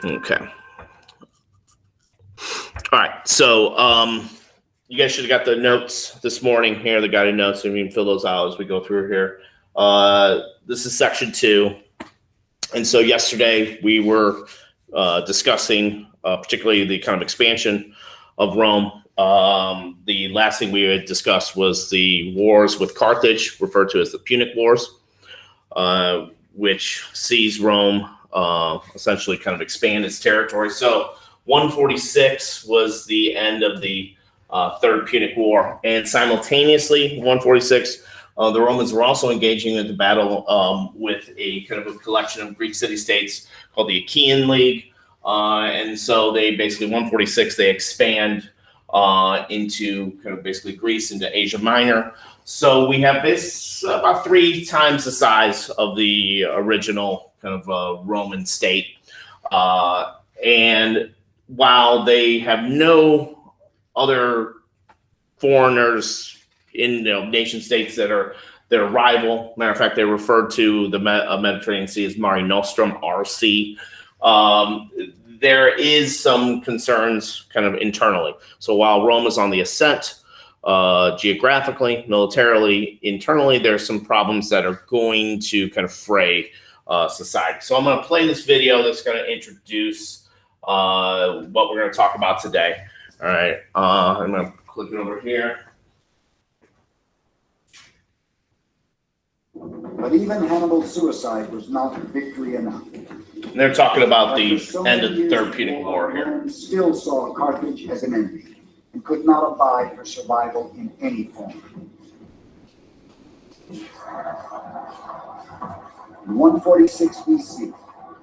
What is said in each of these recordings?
Okay. All right. So you guys should have got the notes this morning here, the guided notes, and we can fill those out as we go through here. This is section 2. And so yesterday we were discussing particularly the kind of expansion of Rome. The last thing we had discussed was the wars with Carthage, referred to as the Punic Wars, which sees Rome essentially kind of expand its territory. So 146 was the end of the Third Punic War, and simultaneously, 146, the Romans were also engaging in the battle with a kind of a collection of Greek city-states called the Achaean League, and so they basically 146 they expand into kind of basically Greece, into Asia Minor. So we have this about 3 times the size of the original kind of Roman state, and while they have no other foreigners in nation states that are their rival. Matter of fact, they referred to the Mediterranean Sea as Mare Nostrum, RC. There is some concerns kind of internally. So while Rome is on the ascent, geographically, militarily, internally, there's some problems that are going to kind of fray society. So I'm going to play this video that's going to introduce what we're going to talk about today. All right, I'm going to click it over here. But even Hannibal's suicide was not victory enough. And they're talking about the end of the Third Punic War here. Rome still saw Carthage as an enemy and could not abide her survival in any form. In 146 BC,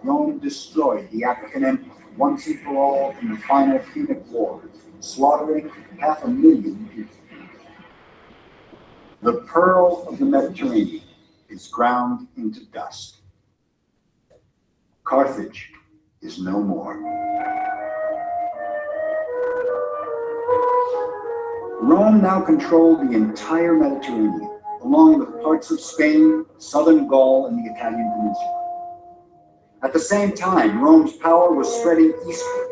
Rome destroyed the African Empire once and for all in the final Punic War, slaughtering 500,000 people. The pearl of the Mediterranean is ground into dust. Carthage is no more. Rome now controlled the entire Mediterranean, along with parts of Spain, southern Gaul, and the Italian peninsula. At the same time, Rome's power was spreading eastward.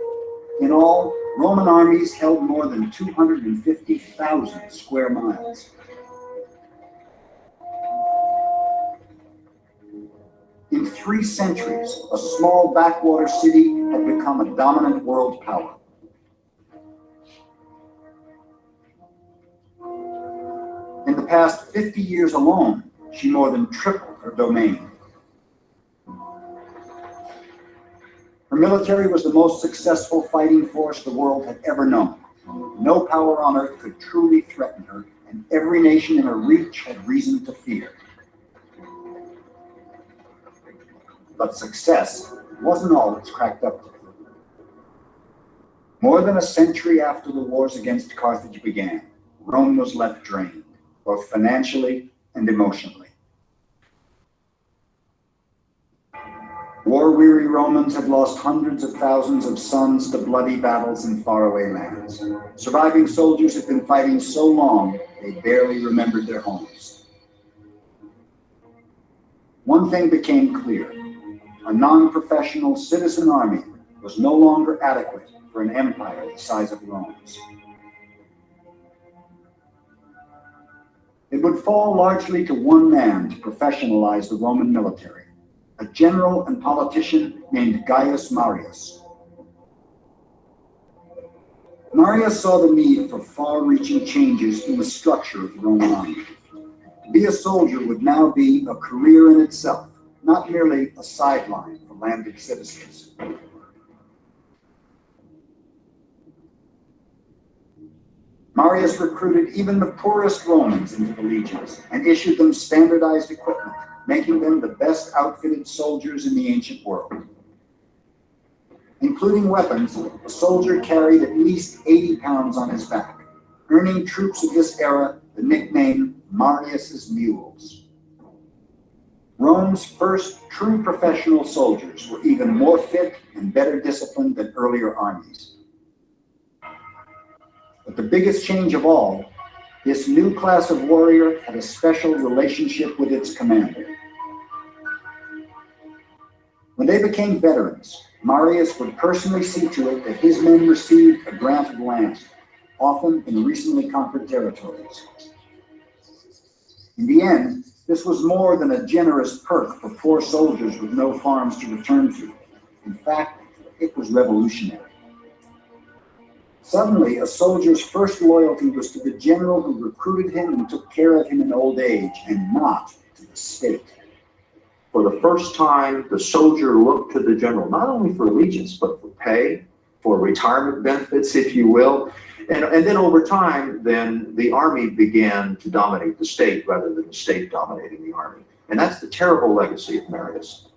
In all, Roman armies held more than 250,000 square miles. In 3 centuries, a small backwater city had become a dominant world power. In the past 50 years alone, she more than tripled her domain. Her military was the most successful fighting force the world had ever known. No power on earth could truly threaten her, and every nation in her reach had reason to fear. But success wasn't all it's cracked up to be. More than a century after the wars against Carthage began, Rome was left drained, both financially and emotionally. War-weary Romans had lost hundreds of thousands of sons to bloody battles in faraway lands. Surviving soldiers had been fighting so long, they barely remembered their homes. One thing became clear. A non-professional citizen army was no longer adequate for an empire the size of Rome's. It would fall largely to one man to professionalize the Roman military, a general and politician named Gaius Marius. Marius saw the need for far-reaching changes in the structure of the Roman army. To be a soldier would now be a career in itself, not merely a sideline for landed citizens. Marius recruited even the poorest Romans into the legions and issued them standardized equipment, making them the best outfitted soldiers in the ancient world. Including weapons, a soldier carried at least 80 pounds on his back, earning troops of this era the nickname Marius's Mules. Rome's first true professional soldiers were even more fit and better disciplined than earlier armies. But the biggest change of all, this new class of warrior had a special relationship with its commander. When they became veterans, Marius would personally see to it that his men received a grant of land, often in recently conquered territories. In the end, this was more than a generous perk for poor soldiers with no farms to return to. In fact, it was revolutionary. Suddenly, a soldier's first loyalty was to the general who recruited him and took care of him in old age, and not to the state. For the first time, the soldier looked to the general, not only for allegiance, but for pay, for retirement benefits, if you will. And then over time, then the army began to dominate the state rather than the state dominating the army. And that's the terrible legacy of Marius.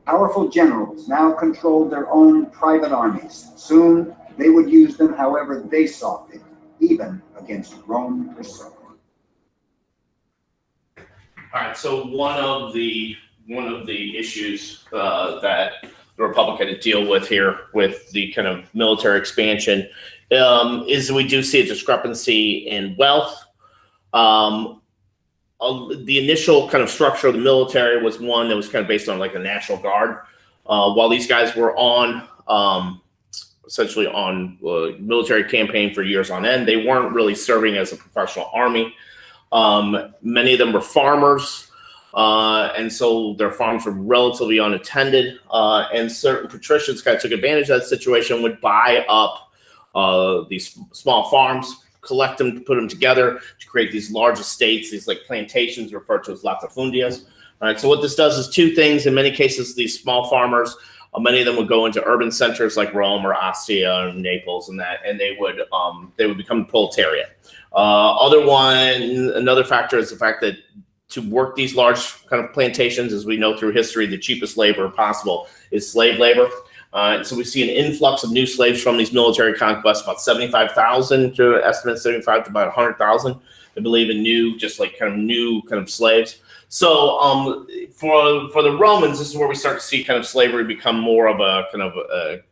Powerful generals now controlled their own private armies. Soon, they would use them however they saw fit, even against Rome herself. All right. So one of the issues that the Republic had to deal with here with the kind of military expansion is we do see a discrepancy in wealth. The initial kind of structure of the military was one that was kind of based on like a National Guard. While these guys were on essentially on military campaign for years on end, they weren't really serving as a professional army. Many of them were farmers, and so their farms were relatively unattended. And certain patricians kind of took advantage of that situation, would buy up these small farms, collect them, put them together to create these large estates, these like plantations referred to as latifundias. All right, so what this does is two things. In many cases, these small farmers, many of them would go into urban centers like Rome or Ostia and Naples and that, and they would become the proletariat. Another factor is the fact that to work these large kind of plantations, as we know through history, the cheapest labor possible is slave labor. So we see an influx of new slaves from these military conquests, about 75,000 to estimate 75 to about 100,000, I believe, in new slaves. So for the Romans, this is where we start to see kind of slavery become more of a kind of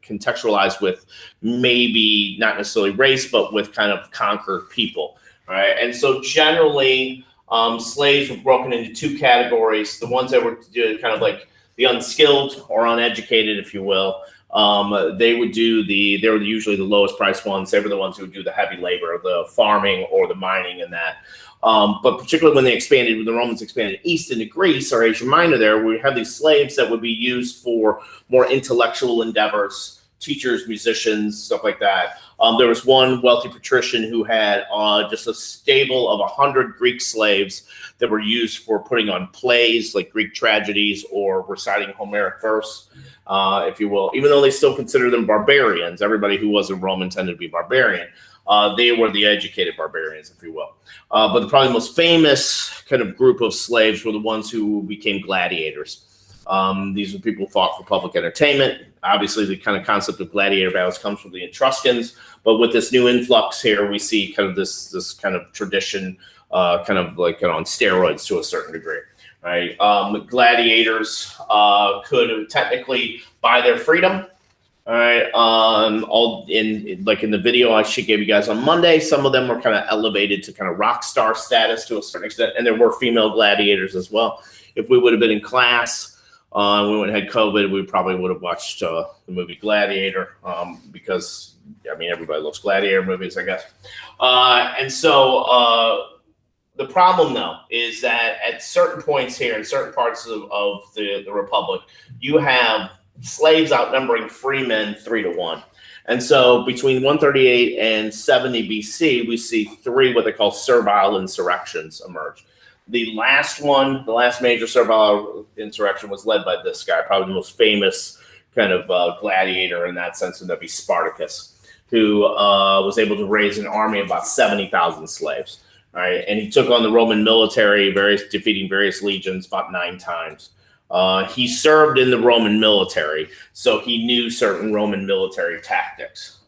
contextualized with maybe not necessarily race, but with kind of conquered people, right? And so generally, slaves were broken into two categories: the ones that were kind of like the unskilled or uneducated, if you will. They were usually the lowest priced ones. They were the ones who would do the heavy labor, the farming or the mining and that. But particularly when the Romans expanded east into Greece or Asia Minor there, we have these slaves that would be used for more intellectual endeavors, teachers, musicians, stuff like that. There was one wealthy patrician who had just a stable of 100 Greek slaves that were used for putting on plays like Greek tragedies or reciting Homeric verse, if you will. Even though they still consider them barbarians, everybody who was in Rome intended to be barbarian. They were the educated barbarians, if you will. But probably the most famous kind of group of slaves were the ones who became gladiators. These were people who fought for public entertainment. Obviously, the kind of concept of gladiator battles comes from the Etruscans. But with this new influx here, we see kind of this kind of tradition kind of like on steroids to a certain degree. Right? Gladiators could technically buy their freedom. All right. In the video I should give you guys on Monday, some of them were kind of elevated to kind of rock star status to a certain extent, and there were female gladiators as well. If we would have been in class, we wouldn't have had COVID, we probably would have watched the movie Gladiator, because everybody loves gladiator movies, I guess. And so the problem, though, is that at certain points here in certain parts of the Republic, you have slaves outnumbering free men 3-1. And so between 138 and 70 BC, we see three what they call servile insurrections emerge. The last major servile insurrection was led by this guy, probably the most famous kind of gladiator in that sense, and that'd be Spartacus, who was able to raise an army of about 70,000 slaves. Right? And he took on the Roman military, defeating various legions about 9 times. He served in the Roman military, so he knew certain Roman military tactics.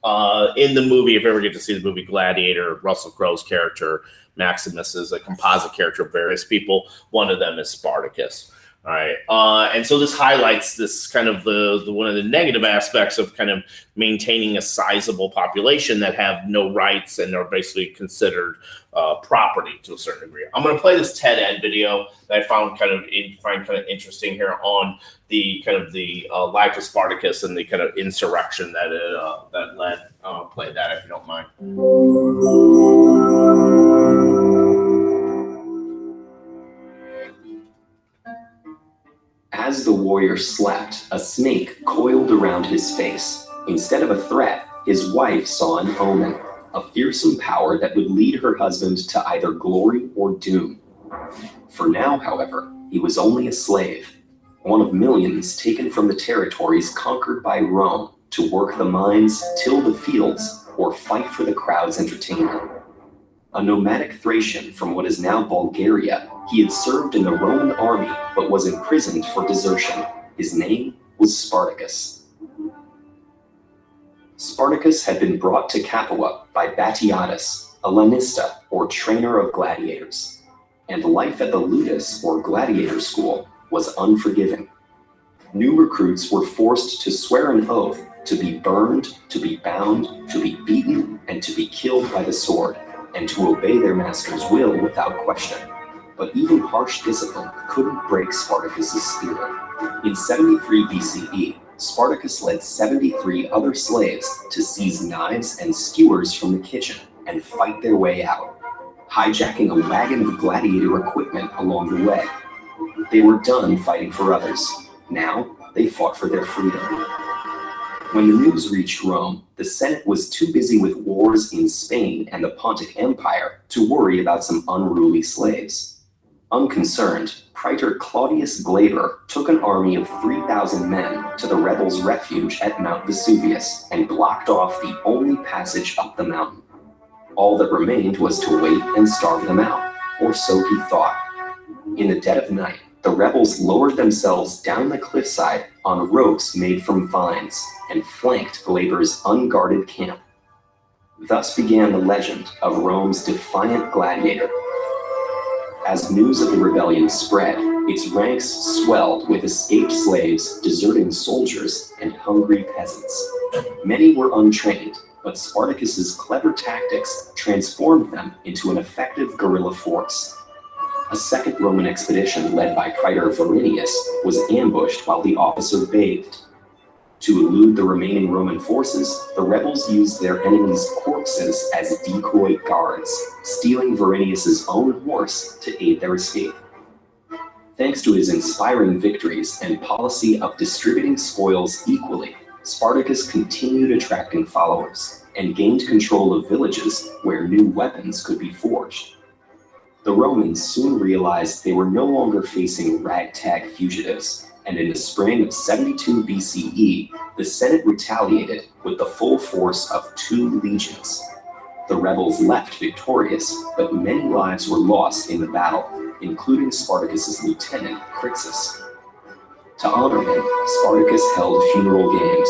In the movie, if you ever get to see the movie Gladiator, Russell Crowe's character, Maximus, is a composite character of various people. One of them is Spartacus. All right. And so this highlights this kind of the one of the negative aspects of kind of maintaining a sizable population that have no rights and are basically considered property to a certain degree. I'm going to play this TED Ed video that I found kind of interesting here on the kind of the life of Spartacus and the kind of insurrection that that led. Play that if you don't mind. As the warrior slept, a snake coiled around his face. Instead of a threat, his wife saw an omen, a fearsome power that would lead her husband to either glory or doom. For now, however, he was only a slave, one of millions taken from the territories conquered by Rome to work the mines, till the fields, or fight for the crowd's entertainment. A nomadic Thracian from what is now Bulgaria, he had served in the Roman army but was imprisoned for desertion. His name was Spartacus. Spartacus had been brought to Capua by B.C.A.D, a lanista, or trainer of gladiators, and life at the ludus, or gladiator school, was unforgiving. New recruits were forced to swear an oath to be burned, to be bound, to be beaten, and to be killed by the sword, and to obey their master's will without question. But even harsh discipline couldn't break Spartacus's spirit. In 73 BCE, Spartacus led 73 other slaves to seize knives and skewers from the kitchen and fight their way out, hijacking a wagon of gladiator equipment along the way. They were done fighting for others. Now they fought for their freedom. When the news reached Rome, the Senate was too busy with wars in Spain and the Pontic Empire to worry about some unruly slaves. Unconcerned, Praetor Claudius Glaber took an army of 3,000 men to the rebels' refuge at Mount Vesuvius and blocked off the only passage up the mountain. All that remained was to wait and starve them out, or so he thought. In the dead of night, the rebels lowered themselves down the cliffside on ropes made from vines and flanked Glaber's unguarded camp. Thus began the legend of Rome's defiant gladiator. As news of the rebellion spread, its ranks swelled with escaped slaves, deserting soldiers, and hungry peasants. Many were untrained, but Spartacus's clever tactics transformed them into an effective guerrilla force. A second Roman expedition led by Praetor Verinius was ambushed while the officer bathed. To elude the remaining Roman forces, the rebels used their enemies' corpses as decoy guards, stealing Verinius's own horse to aid their escape. Thanks to his inspiring victories and policy of distributing spoils equally, Spartacus continued attracting followers and gained control of villages where new weapons could be forged. The Romans soon realized they were no longer facing ragtag fugitives, and in the spring of 72 BCE, the Senate retaliated with the full force of 2 legions. The rebels left victorious, but many lives were lost in the battle, including Spartacus's lieutenant, Crixus. To honor him, Spartacus held funeral games,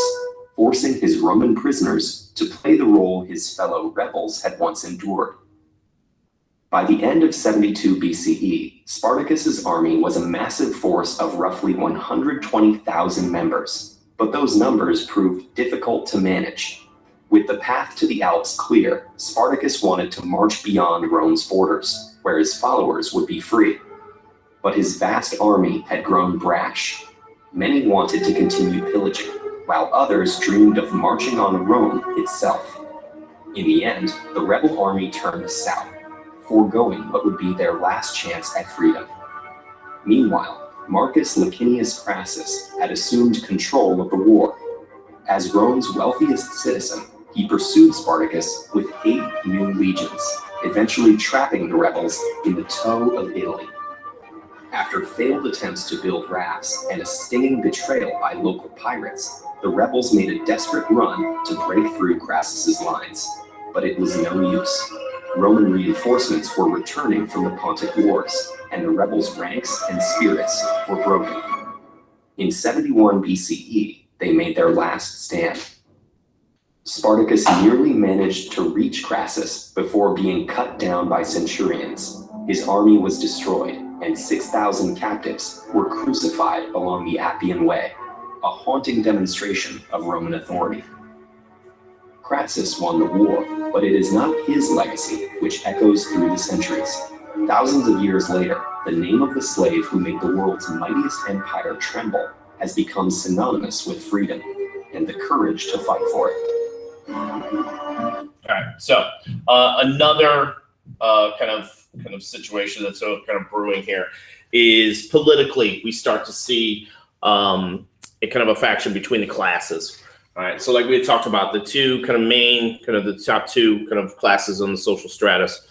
forcing his Roman prisoners to play the role his fellow rebels had once endured. By the end of 72 BCE, Spartacus's army was a massive force of roughly 120,000 members, but those numbers proved difficult to manage. With the path to the Alps clear, Spartacus wanted to march beyond Rome's borders, where his followers would be free. But his vast army had grown brash. Many wanted to continue pillaging, while others dreamed of marching on Rome itself. In the end, the rebel army turned south, foregoing what would be their last chance at freedom. Meanwhile, Marcus Licinius Crassus had assumed control of the war. As Rome's wealthiest citizen, he pursued Spartacus with 8 new legions, eventually trapping the rebels in the toe of Italy. After failed attempts to build rafts and a stinging betrayal by local pirates, the rebels made a desperate run to break through Crassus's lines, but it was no use. Roman reinforcements were returning from the Pontic Wars, and the rebels' ranks and spirits were broken. In 71 BCE, they made their last stand. Spartacus nearly managed to reach Crassus before being cut down by centurions. His army was destroyed, and 6,000 captives were crucified along the Appian Way, a haunting demonstration of Roman authority. Crassus won the war, but it is not his legacy which echoes through the centuries. Thousands of years later, the name of the slave who made the world's mightiest empire tremble has become synonymous with freedom and the courage to fight for it. All right. So another kind of situation that's sort of kind of brewing here is politically we start to see a kind of a faction between the classes. All right. So like we had talked about, the two kind of main, kind of the top two kind of classes on the social stratus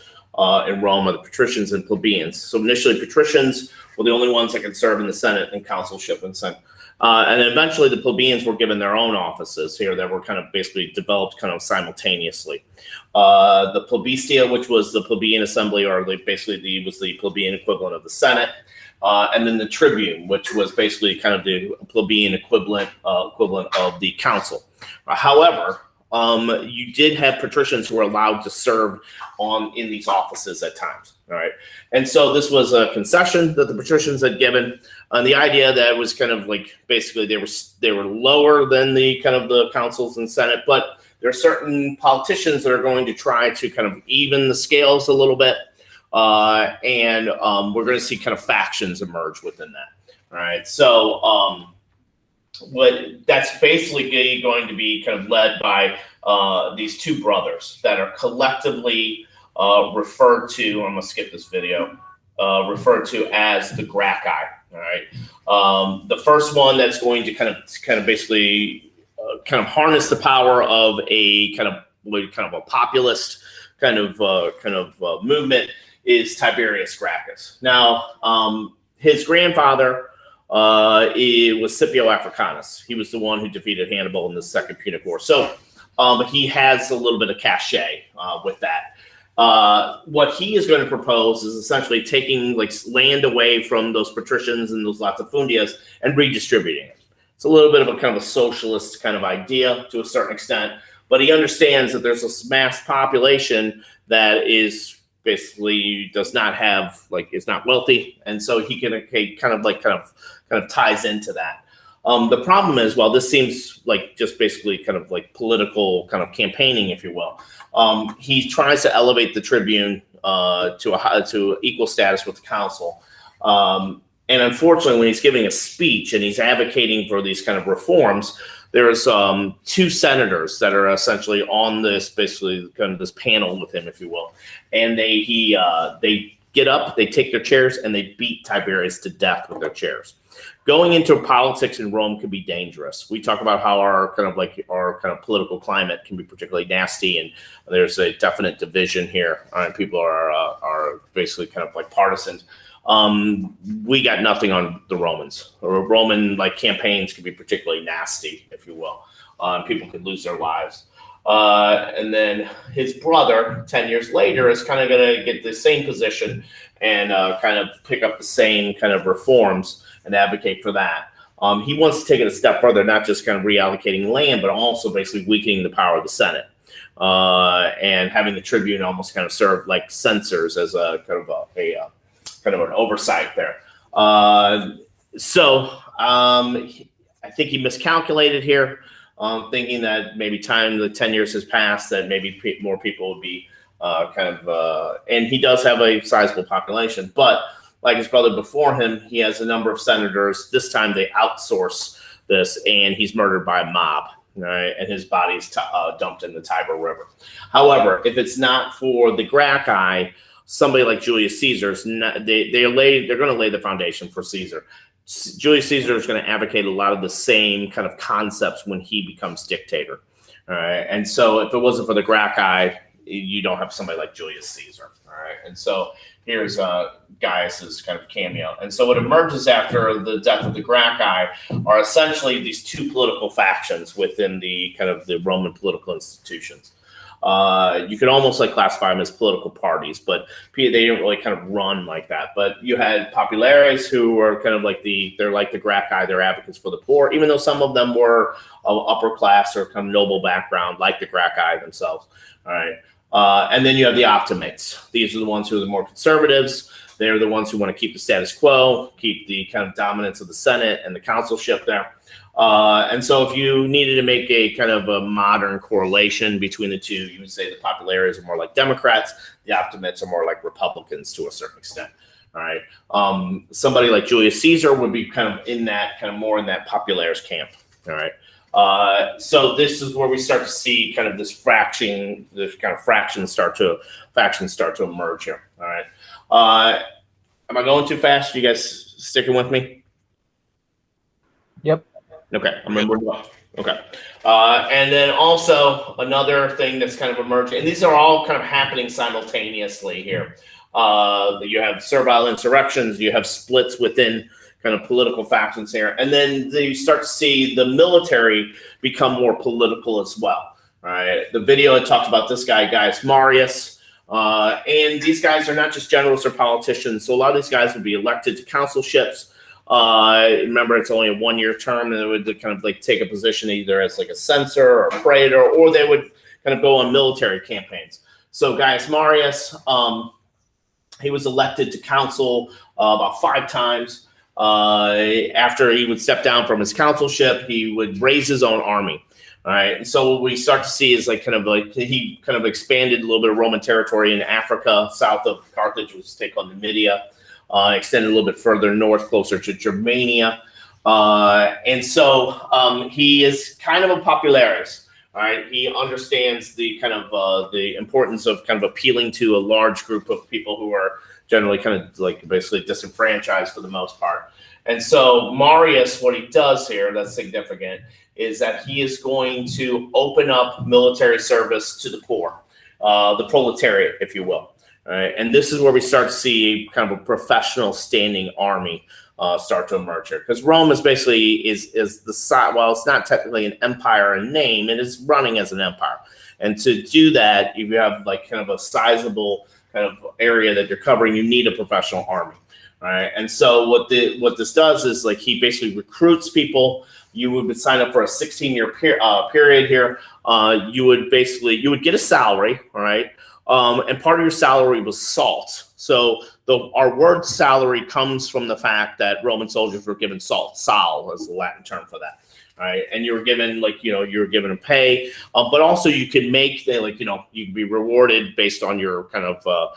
in Rome are the patricians and plebeians. So initially, patricians were the only ones that could serve in the Senate and consulship and Senate. And then eventually the plebeians were given their own offices here that were kind of basically developed kind of simultaneously. The plebiscia, which was the plebeian assembly, or basically was the plebeian equivalent of the Senate. And then the tribune, which was basically kind of the plebeian equivalent of the council. However, you did have patricians who were allowed to serve in these offices at times. All right, and so this was a concession that the patricians had given, and the idea that it was kind of like basically they were lower than the kind of the councils and Senate, but there are certain politicians that are going to try to kind of even the scales a little bit. And we're going to see kind of factions emerge within that. All right. So that's basically going to be kind of led by these two brothers that are collectively referred to, I'm going to skip this video, referred to as the Gracchi. All right. The first one that's going to kind of basically kind of harness the power of a kind of a populist kind of movement is Tiberius Gracchus. Now, his grandfather was Scipio Africanus. He was the one who defeated Hannibal in the Second Punic War. So he has a little bit of cachet with that. What he is going to propose is essentially taking like land away from those patricians and those latifundias and redistributing it. It's a little bit of a kind of a socialist kind of idea to a certain extent, but he understands that there's a mass population that is basically does not have is not wealthy, and so he can kind of ties into that. The problem is, while this seems like just basically kind of like political kind of campaigning, if you will, he tries to elevate the tribune to equal status with the council. And unfortunately, when he's giving a speech and he's advocating for these kind of reforms, there's two senators that are essentially on this, basically kind of this panel with him, if you will. And they get up, they take their chairs, and they beat Tiberius to death with their chairs. Going into politics in Rome can be dangerous. We talk about how our kind of political climate can be particularly nasty, and there's a definite division here. People are basically kind of like partisans. We got nothing on the Romans. Roman campaigns can be particularly nasty, if you will. People could lose their lives. And then his brother, 10 years later, is kind of going to get the same position and kind of pick up the same kind of reforms and advocate for that. He wants to take it a step further, not just kind of reallocating land, but also basically weakening the power of the Senate and having the tribune almost kind of serve like censors as a kind of an oversight there. So I think he miscalculated here, thinking that maybe the 10 years has passed, that maybe more people would be and he does have a sizable population, but like his brother before him, he has a number of senators. This time they outsource this, and he's murdered by a mob, right? And his body's dumped in the Tiber River. However, if it's not for the Gracchi, somebody like Julius Caesar, they're going to lay the foundation for Caesar. Julius Caesar is going to advocate a lot of the same kind of concepts when he becomes dictator. All right. And so if it wasn't for the Gracchi, you don't have somebody like Julius Caesar. All right. And so here's Gaius's kind of cameo. And so what emerges after the death of the Gracchi are essentially these two political factions within the kind of the Roman political institutions. You could almost classify them as political parties, but they didn't really kind of run like that. But you had populares who were kind of they're like the Gracchi, they're advocates for the poor, even though some of them were of upper class or kind of noble background, like the Gracchi themselves. All right. And then you have the optimates. These are the ones who are the more conservatives. They're the ones who want to keep the status quo, keep the kind of dominance of the Senate and the consulship there. And so if you needed to make a kind of a modern correlation between the two, you would say the populares are more like Democrats, the optimates are more like Republicans to a certain extent. All right. Somebody like Julius Caesar would be kind of in that, kind of more in that populares camp. All right. So this is where we start to see kind of this fraction, factions start to emerge here. All right. Am I going too fast? You guys sticking with me? Yep. Okay. I'm remembering. Okay. And then also another thing that's kind of emerging, and these are all kind of happening simultaneously here. You have servile insurrections, you have splits within kind of political factions here, and then you start to see the military become more political as well. Right? The video had talked about this guy, Gaius Marius, and these guys are not just generals or politicians. So a lot of these guys would be elected to consulships. Remember, it's only a 1-year term, and they would kind of like take a position either as like a censor or a praetor, or they would kind of go on military campaigns. So Gaius Marius, he was elected to council about 5 times. After he would step down from his consulship, he would raise his own army. All right. And so what we start to see is like he kind of expanded a little bit of Roman territory in Africa, south of Carthage, was take on Numidia, extended a little bit further north, closer to Germania. And so he is kind of a popularis. All right, he understands the kind of the importance of kind of appealing to a large group of people who are generally kind of like basically disenfranchised for the most part. And so Marius, what he does here that's significant is that he is going to open up military service to the poor, the proletariat, if you will. All right, and this is where we start to see kind of a professional standing army start to emerge here, because Rome is basically is the side. While it's not technically an empire in name, it is running as an empire. And to do that, if you have like kind of a sizable kind of area that you're covering, you need a professional army. All right, and so what this does is like he basically recruits people. You would sign up for a 16-year period here. You would get a salary. All right. And part of your salary was salt. So our word salary comes from the fact that Roman soldiers were given salt. Sal is the Latin term for that. All right. And you were given you were given a pay, but also you could make you could be rewarded based on your kind of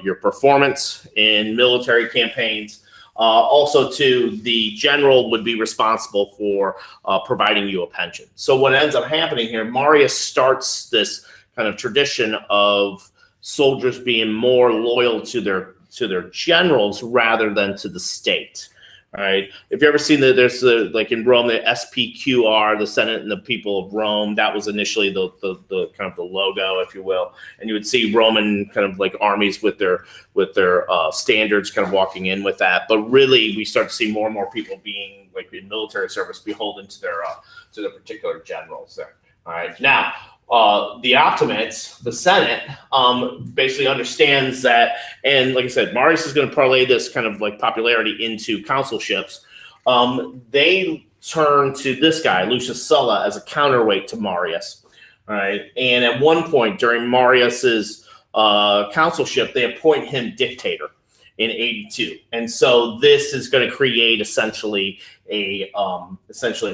your performance in military campaigns. Also, too, the general would be responsible for providing you a pension. So what ends up happening here, Marius starts this kind of tradition of soldiers being more loyal to their generals rather than to the state. All right. If you ever seen there's like in Rome, the SPQR, the Senate and the People of Rome, that was initially the kind of the logo, if you will. And you would see Roman kind of like armies with their standards kind of walking in with that. But really, we start to see more and more people being like in military service beholden to their particular generals there. All right. Now, the optimates, the Senate, basically understands that, and like I said, Marius is going to parlay this kind of like popularity into consulships. They turn to this guy, Lucius Sulla, as a counterweight to Marius. All right, and at one point during Marius's consulship, they appoint him dictator in 82, and so this is going to create essentially a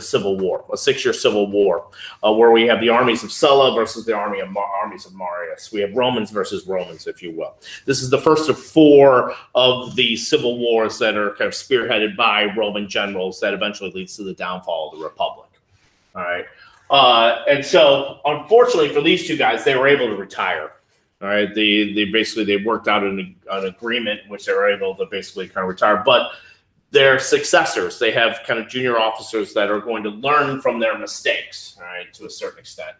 civil war, a 6-year civil war, where we have the armies of Sulla versus the armies of Marius. We have Romans versus Romans, if you will. This is the first of 4 of the civil wars that are kind of spearheaded by Roman generals that eventually leads to the downfall of the Republic. All right, and so unfortunately for these two guys, they were able to retire. All right, they worked out an agreement in which they were able to basically kind of retire, but their successors, they have kind of junior officers that are going to learn from their mistakes, all right, to a certain extent.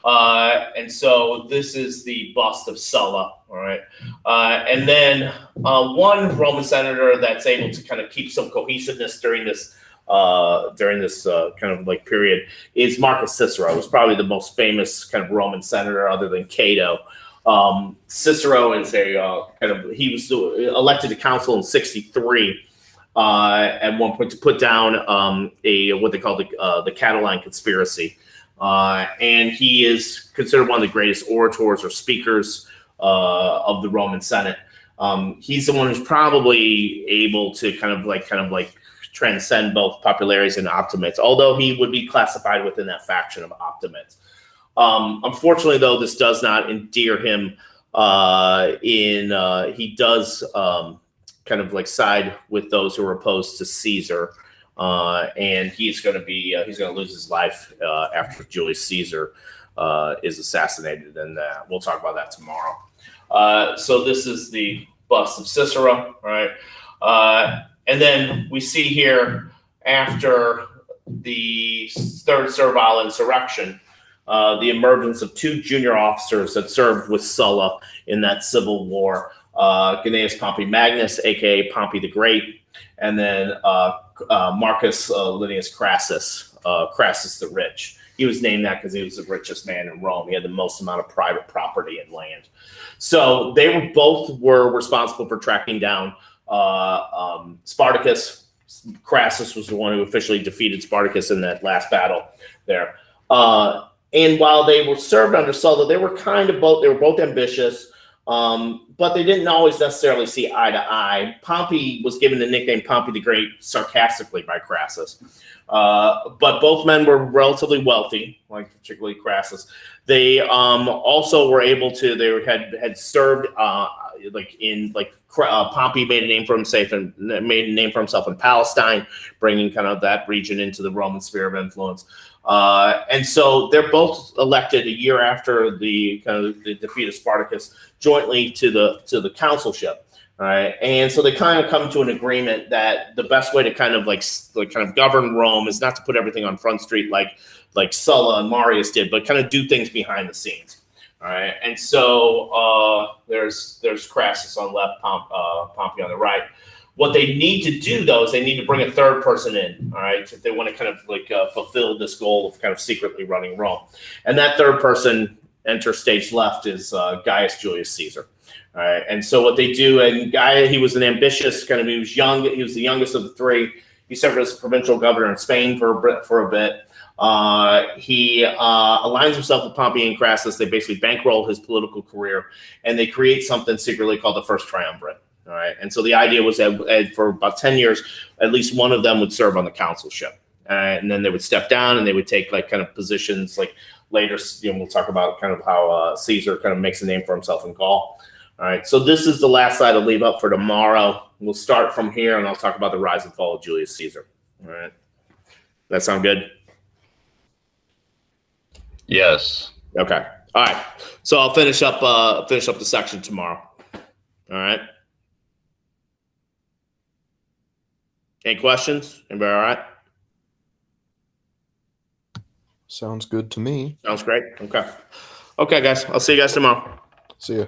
And so this is the bust of Sulla, all right. And then one Roman senator that's able to kind of keep some cohesiveness during this kind of like period is Marcus Cicero, who's probably the most famous kind of Roman senator other than Cato. Cicero is he was elected to council in 63 at one point to put down what they call the Catiline conspiracy, and he is considered one of the greatest orators or speakers of the Roman Senate. He's the one who's probably able to kind of like transcend both populares and Optimates, although he would be classified within that faction of Optimates. Unfortunately, though, this does not endear him. He does kind of like side with those who are opposed to Caesar, and he's going to lose his life after Julius Caesar is assassinated, and we'll talk about that tomorrow. So this is the bust of Cicero, right? And then we see here after the Third Servile Insurrection, the emergence of two junior officers that served with Sulla in that civil war, Gnaeus Pompey Magnus, aka Pompey the Great, and then Marcus Livius Crassus, Crassus the Rich. He was named that because he was the richest man in Rome. He had the most amount of private property and land. So they both were responsible for tracking down Spartacus. Crassus was the one who officially defeated Spartacus in that last battle there. And while they were served under Sulla, they were both ambitious, but they didn't always necessarily see eye to eye. Pompey was given the nickname Pompey the Great sarcastically by Crassus. But both men were relatively wealthy, like particularly Crassus. They also were able to. They had served Pompey made a name for himself in Palestine, bringing kind of that region into the Roman sphere of influence. And so they're both elected a year after the defeat of Spartacus, jointly to the consulship. All right, and so they kind of come to an agreement that the best way to kind of govern Rome is not to put everything on Front Street like Sulla and Marius did, but kind of do things behind the scenes. All right, and so there's Crassus on the left, Pompey on the right. What they need to do, though, is they need to bring a third person in, all right, if they want to kind of fulfill this goal of kind of secretly running Rome. And that third person, enter stage left, is Gaius Julius Caesar. All right, and so what they do, and he was an ambitious he was young. He was the youngest of the three. He served as provincial governor in Spain for a bit. He aligns himself with Pompey and Crassus. They basically bankroll his political career, and they create something secretly called the First Triumvirate. All right, and so the idea was that for about 10 years, at least one of them would serve on the consulship, and then they would step down and they would take kind of positions later. We'll talk about kind of how Caesar kind of makes a name for himself in Gaul. All right, so this is the last slide I'll leave up for tomorrow. We'll start from here, and I'll talk about the rise and fall of Julius Caesar. All right, that sound good? Yes. Okay. All right. So I'll finish up the section tomorrow. All right. Any questions? Anybody all right? Sounds good to me. Sounds great. Okay. Okay, guys. I'll see you guys tomorrow. See ya.